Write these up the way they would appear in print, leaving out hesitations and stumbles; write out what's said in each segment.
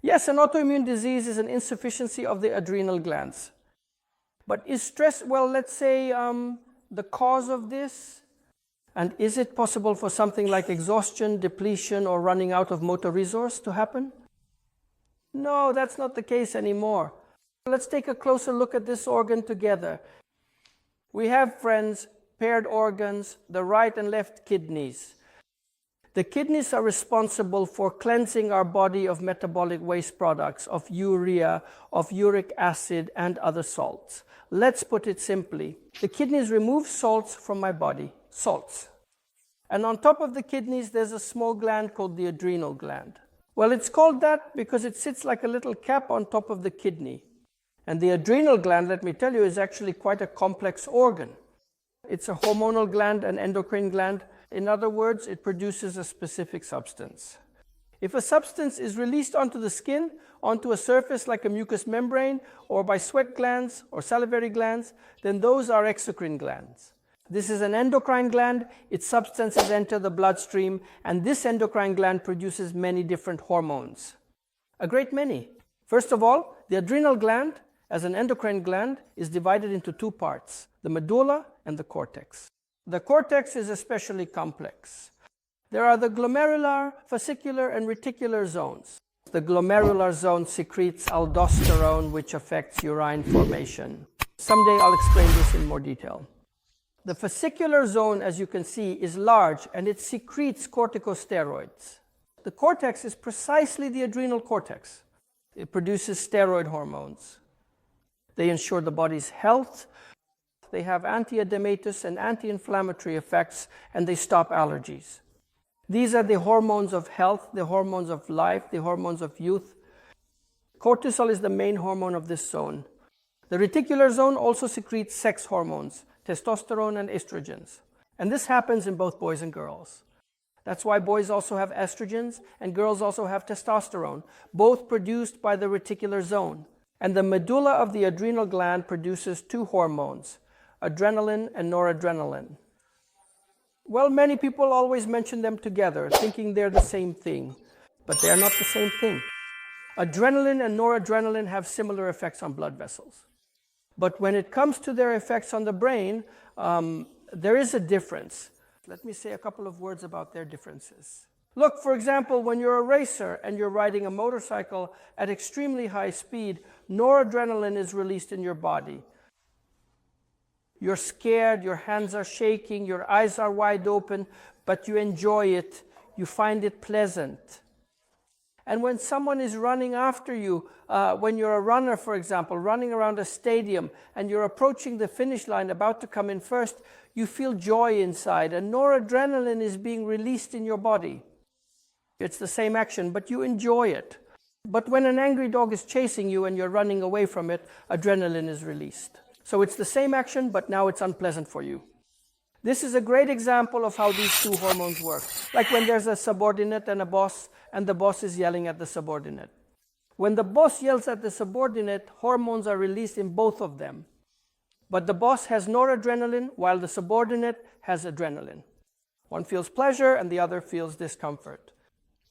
Yes, an autoimmune disease is an insufficiency of the adrenal glands. But is stress, well, let's say, the cause of this? And is it possible for something like exhaustion, depletion, or running out of motor resource to happen? No, that's not the case anymore. Let's take a closer look at this organ together. We have, friends, paired organs, the right and left kidneys. The kidneys are responsible for cleansing our body of metabolic waste products, of urea, of uric acid, and other salts. Let's put it simply. The kidneys remove salts from my body, salts. And on top of the kidneys, there's a small gland called the adrenal gland. Well, it's called that because it sits like a little cap on top of the kidney. And the adrenal gland, let me tell you, is actually quite a complex organ. It's a hormonal gland, an endocrine gland. In other words, it produces a specific substance. If a substance is released onto the skin, onto a surface like a mucous membrane, or by sweat glands or salivary glands, then those are exocrine glands. This is an endocrine gland. Its substances enter the bloodstream, and this endocrine gland produces many different hormones. A great many. First of all, the adrenal gland, as an endocrine gland, is divided into two parts, the medulla and the cortex. The cortex is especially complex. There are the glomerular, fascicular, and reticular zones. The glomerular zone secretes aldosterone, which affects urine formation. Someday I'll explain this in more detail. The fascicular zone, as you can see, is large and it secretes corticosteroids. The cortex is precisely the adrenal cortex. It produces steroid hormones. They ensure the body's health. They have anti-edematous and anti-inflammatory effects, and they stop allergies. These are the hormones of health, the hormones of life, the hormones of youth. Cortisol is the main hormone of this zone. The reticular zone also secretes sex hormones, testosterone and estrogens. And this happens in both boys and girls. That's why boys also have estrogens and girls also have testosterone, both produced by the reticular zone. And the medulla of the adrenal gland produces two hormones, adrenaline and noradrenaline. Well, many people always mention them together, thinking they're the same thing, but they're not the same thing. Adrenaline and noradrenaline have similar effects on blood vessels. But when it comes to their effects on the brain, there is a difference. Let me say a couple of words about their differences. Look, for example, when you're a racer and you're riding a motorcycle at extremely high speed, noradrenaline is released in your body. You're scared, your hands are shaking, your eyes are wide open, but you enjoy it, you find it pleasant. And when someone is running after you, when you're a runner, for example, running around a stadium, and you're approaching the finish line, about to come in first, you feel joy inside, and noradrenaline is being released in your body. It's the same action, but you enjoy it. But when an angry dog is chasing you and you're running away from it, adrenaline is released. So it's the same action, but now it's unpleasant for you. This is a great example of how these two hormones work. Like when there's a subordinate and a boss, and the boss is yelling at the subordinate. When the boss yells at the subordinate, hormones are released in both of them. But the boss has noradrenaline, while the subordinate has adrenaline. One feels pleasure, and the other feels discomfort.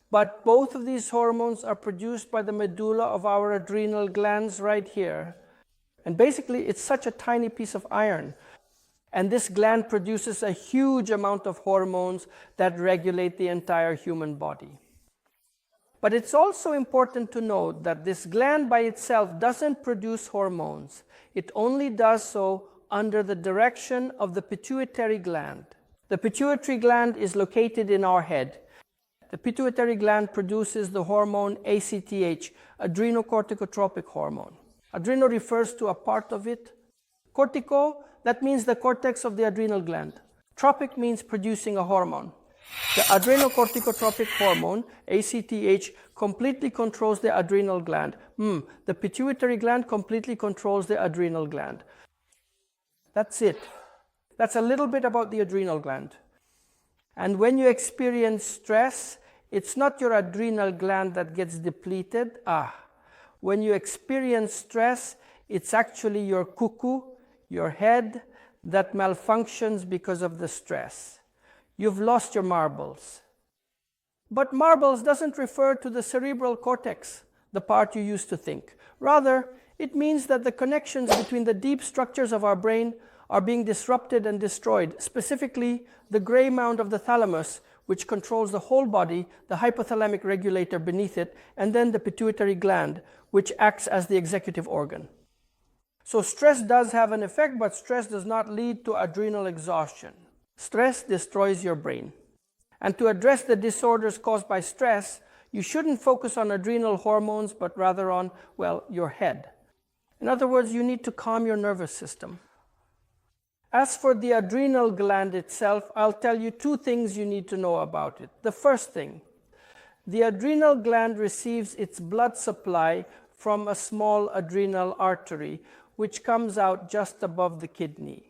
But both of these hormones are produced by the medulla of our adrenal glands right here. And basically, it's such a tiny piece of iron. And this gland produces a huge amount of hormones that regulate the entire human body. But it's also important to note that this gland by itself doesn't produce hormones. It only does so under the direction of the pituitary gland. The pituitary gland is located in our head. The pituitary gland produces the hormone ACTH, adrenocorticotropic hormone. Adrenal refers to a part of it. Cortico, that means the cortex of the adrenal gland. Tropic means producing a hormone. The adrenocorticotropic hormone, ACTH, completely controls the adrenal gland. The pituitary gland completely controls the adrenal gland. That's it. That's a little bit about the adrenal gland. And when you experience stress, it's not your adrenal gland that gets depleted. When you experience stress, it's actually your cuckoo, your head, that malfunctions because of the stress. You've lost your marbles. But marbles doesn't refer to the cerebral cortex. the part you used to think. Rather, it means that the connections between the deep structures of our brain are being disrupted and destroyed, specifically the gray mound of the thalamus, which controls the whole body, the hypothalamic regulator beneath it, and then the pituitary gland, which acts as the executive organ. So stress does have an effect, but stress does not lead to adrenal exhaustion. Stress destroys your brain. And to address the disorders caused by stress, you shouldn't focus on adrenal hormones, but rather on, well, your head. In other words, you need to calm your nervous system. As for the adrenal gland itself, I'll tell you two things you need to know about it. The first thing, the adrenal gland receives its blood supply from a small adrenal artery, which comes out just above the kidney.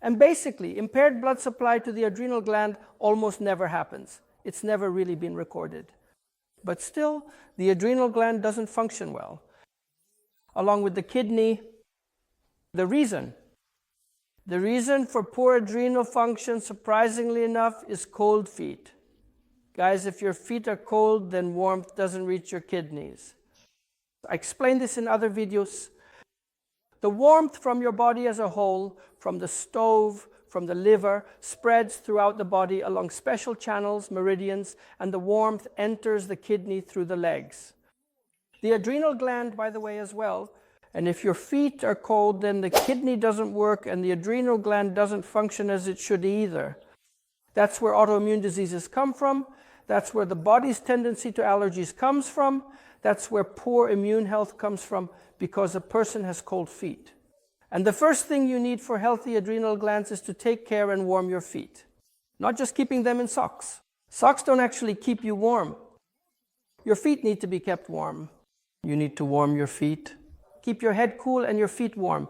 And basically, impaired blood supply to the adrenal gland almost never happens. It's never really been recorded. But still, the adrenal gland doesn't function well. Along with the kidney, the reason for poor adrenal function, surprisingly enough, is cold feet. Guys, if your feet are cold, then warmth doesn't reach your kidneys. I explained this in other videos. The warmth from your body as a whole, from the stove, from the liver, spreads throughout the body along special channels, meridians, and the warmth enters the kidney through the legs. The adrenal gland, by the way, as well. And if your feet are cold, then the kidney doesn't work and the adrenal gland doesn't function as it should either. That's where autoimmune diseases come from. That's where the body's tendency to allergies comes from. That's where poor immune health comes from, because a person has cold feet. And the first thing you need for healthy adrenal glands is to take care and warm your feet. Not just keeping them in socks. Socks don't actually keep you warm. Your feet need to be kept warm. You need to warm your feet. Keep your head cool and your feet warm.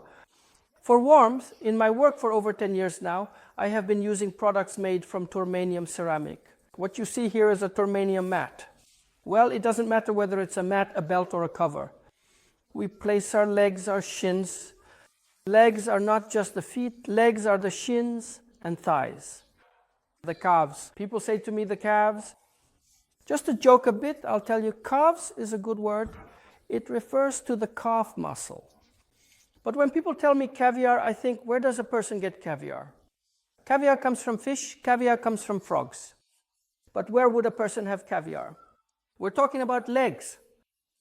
For warmth, in my work for over 10 years now, I have been using products made from turmanium ceramic. What you see here is a turmanium mat. Well, it doesn't matter whether it's a mat, a belt, or a cover. We place our legs, our shins. Legs are not just the feet, legs are the shins and thighs. The calves. People say to me, the calves. Just to joke a bit, I'll tell you, calves is a good word. It refers to the calf muscle. But when people tell me caviar, I think, where does a person get caviar? Caviar comes from fish, caviar comes from frogs. But where would a person have caviar? We're talking about legs.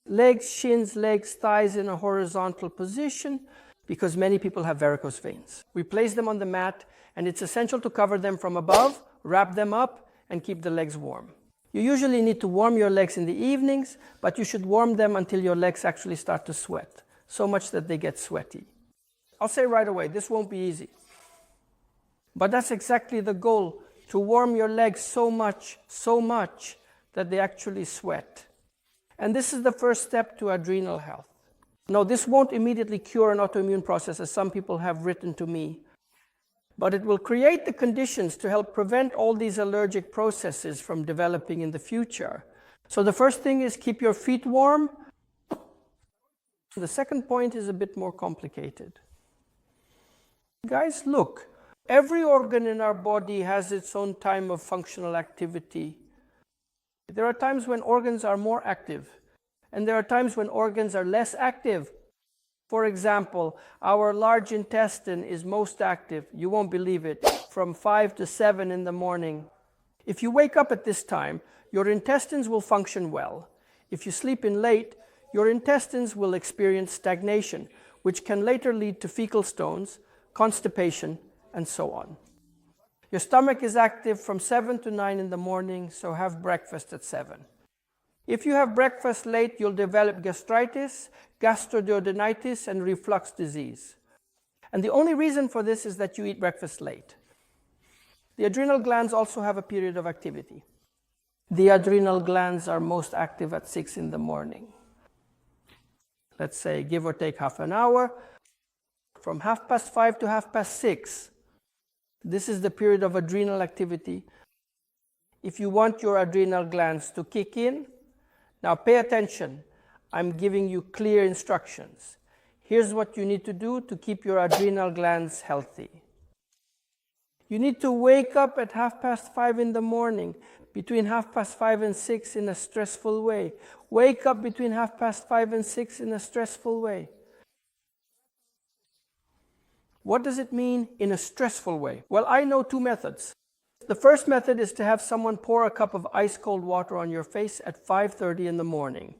Legs, shins, legs, thighs in a horizontal position, because many people have varicose veins. We place them on the mat, and it's essential to cover them from above, wrap them up, and keep the legs warm. You usually need to warm your legs in the evenings, but you should warm them until your legs actually start to sweat, so much that they get sweaty. I'll say right away, this won't be easy. But that's exactly the goal, to warm your legs so much that they actually sweat. And this is the first step to adrenal health. Now, this won't immediately cure an autoimmune process, as some people have written to me, but it will create the conditions to help prevent all these allergic processes from developing in the future. So the first thing is keep your feet warm. The second point is a bit more complicated. Guys, look, every organ in our body has its own time of functional activity. There are times when organs are more active, and there are times when organs are less active. For example, our large intestine is most active, you won't believe it, from 5 to 7 in the morning. If you wake up at this time, your intestines will function well. If you sleep in late, your intestines will experience stagnation, which can later lead to fecal stones, constipation, and so on. Your stomach is active from 7 to 9 in the morning, so have breakfast at 7. If you have breakfast late, you'll develop gastritis, gastroduodenitis, and reflux disease. And the only reason for this is that you eat breakfast late. The adrenal glands also have a period of activity. The adrenal glands are most active at 6 in the morning. Let's say, give or take half an hour, from 5:30 to 6:30. This is the period of adrenal activity. If you want your adrenal glands to kick in, now pay attention. I'm giving you clear instructions. Here's what you need to do to keep your adrenal glands healthy. You need to wake up at 5:30 in the morning, between 5:30 and 6 in a stressful way. Wake up between 5:30 and 6 in a stressful way. What does it mean in a stressful way? Well, I know two methods. The first method is to have someone pour a cup of ice cold water on your face at 5:30 in the morning.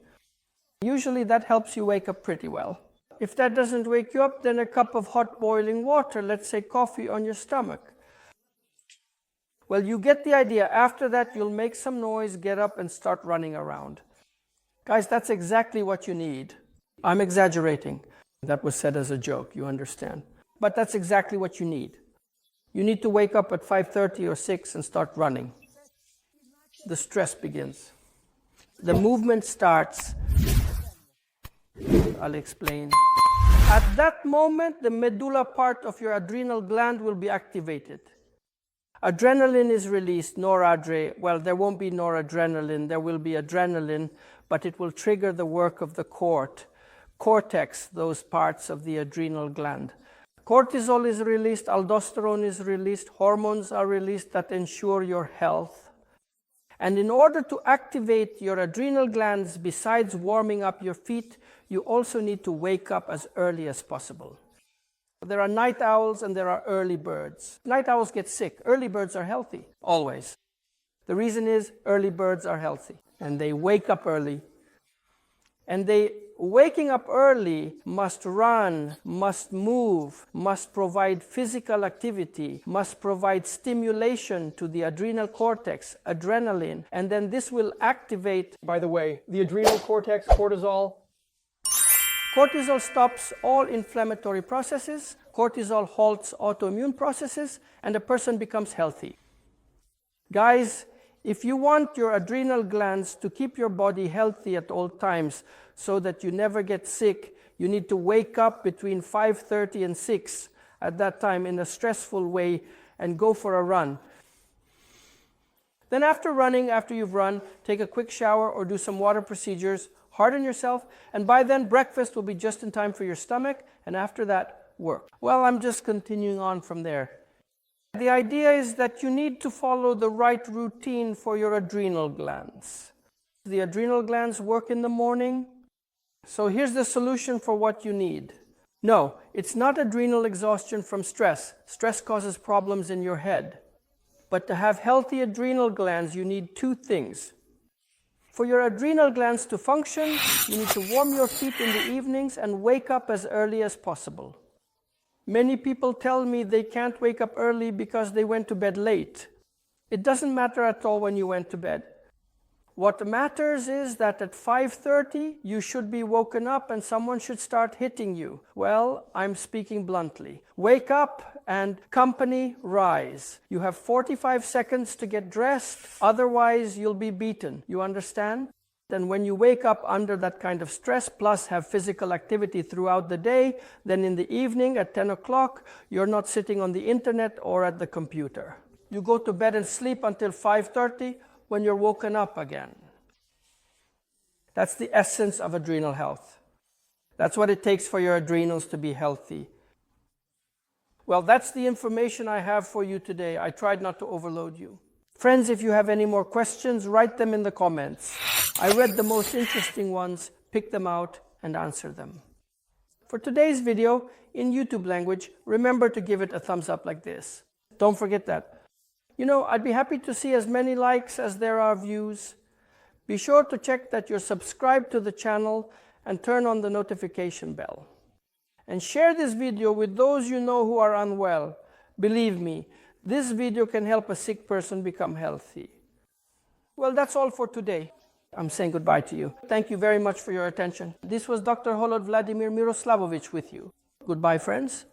Usually that helps you wake up pretty well. If that doesn't wake you up, then a cup of hot boiling water, let's say coffee, on your stomach. Well, you get the idea. After that, you'll make some noise, get up, and start running around. Guys, that's exactly what you need. I'm exaggerating. That was said as a joke, you understand. But that's exactly what you need. You need to wake up at 5:30 or 6 and start running. The stress begins. The movement starts. I'll explain. At that moment, the medulla part of your adrenal gland will be activated. Adrenaline is released, well, there won't be noradrenaline, there will be adrenaline, but it will trigger the work of the cortex, those parts of the adrenal gland. Cortisol is released, aldosterone is released, hormones are released that ensure your health. And in order to activate your adrenal glands, besides warming up your feet, you also need to wake up as early as possible. There are night owls and there are early birds. Night owls get sick. Early birds are healthy, always. The reason is early birds are healthy and they wake up early. And waking up early must run, must move, must provide physical activity, must provide stimulation to the adrenal cortex, adrenaline, and then this will activate, by the way, the adrenal cortex, cortisol. Cortisol stops all inflammatory processes, cortisol halts autoimmune processes, and a person becomes healthy. Guys, if you want your adrenal glands to keep your body healthy at all times so that you never get sick, you need to wake up between 5:30 and 6 at that time in a stressful way and go for a run. Then after you've run, take a quick shower or do some water procedures, harden yourself, and by then breakfast will be just in time for your stomach, and after that, work. Well, I'm just continuing on from there. The idea is that you need to follow the right routine for your adrenal glands. The adrenal glands work in the morning. So here's the solution for what you need. No, it's not adrenal exhaustion from stress. Stress causes problems in your head. But to have healthy adrenal glands, you need two things. For your adrenal glands to function, you need to warm your feet in the evenings and wake up as early as possible. Many people tell me they can't wake up early because they went to bed late. It doesn't matter at all when you went to bed. What matters is that at 5:30 you should be woken up and someone should start hitting you. Well, I'm speaking bluntly. Wake up and company rise. You have 45 seconds to get dressed, otherwise you'll be beaten. You understand? Then when you wake up under that kind of stress, plus have physical activity throughout the day, then in the evening at 10 o'clock, you're not sitting on the internet or at the computer. You go to bed and sleep until 5:30 when you're woken up again. That's the essence of adrenal health. That's what it takes for your adrenals to be healthy. Well, that's the information I have for you today. I tried not to overload you. Friends, if you have any more questions, write them in the comments. I read the most interesting ones, picked them out, and answered them. For today's video, in YouTube language, remember to give it a thumbs up like this. Don't forget that. You know, I'd be happy to see as many likes as there are views. Be sure to check that you're subscribed to the channel and turn on the notification bell. And share this video with those you know who are unwell. Believe me, this video can help a sick person become healthy. Well, that's all for today. I'm saying goodbye to you. Thank you very much for your attention. This was Dr. Holod Vladimir Miroslavovich with you. Goodbye, friends.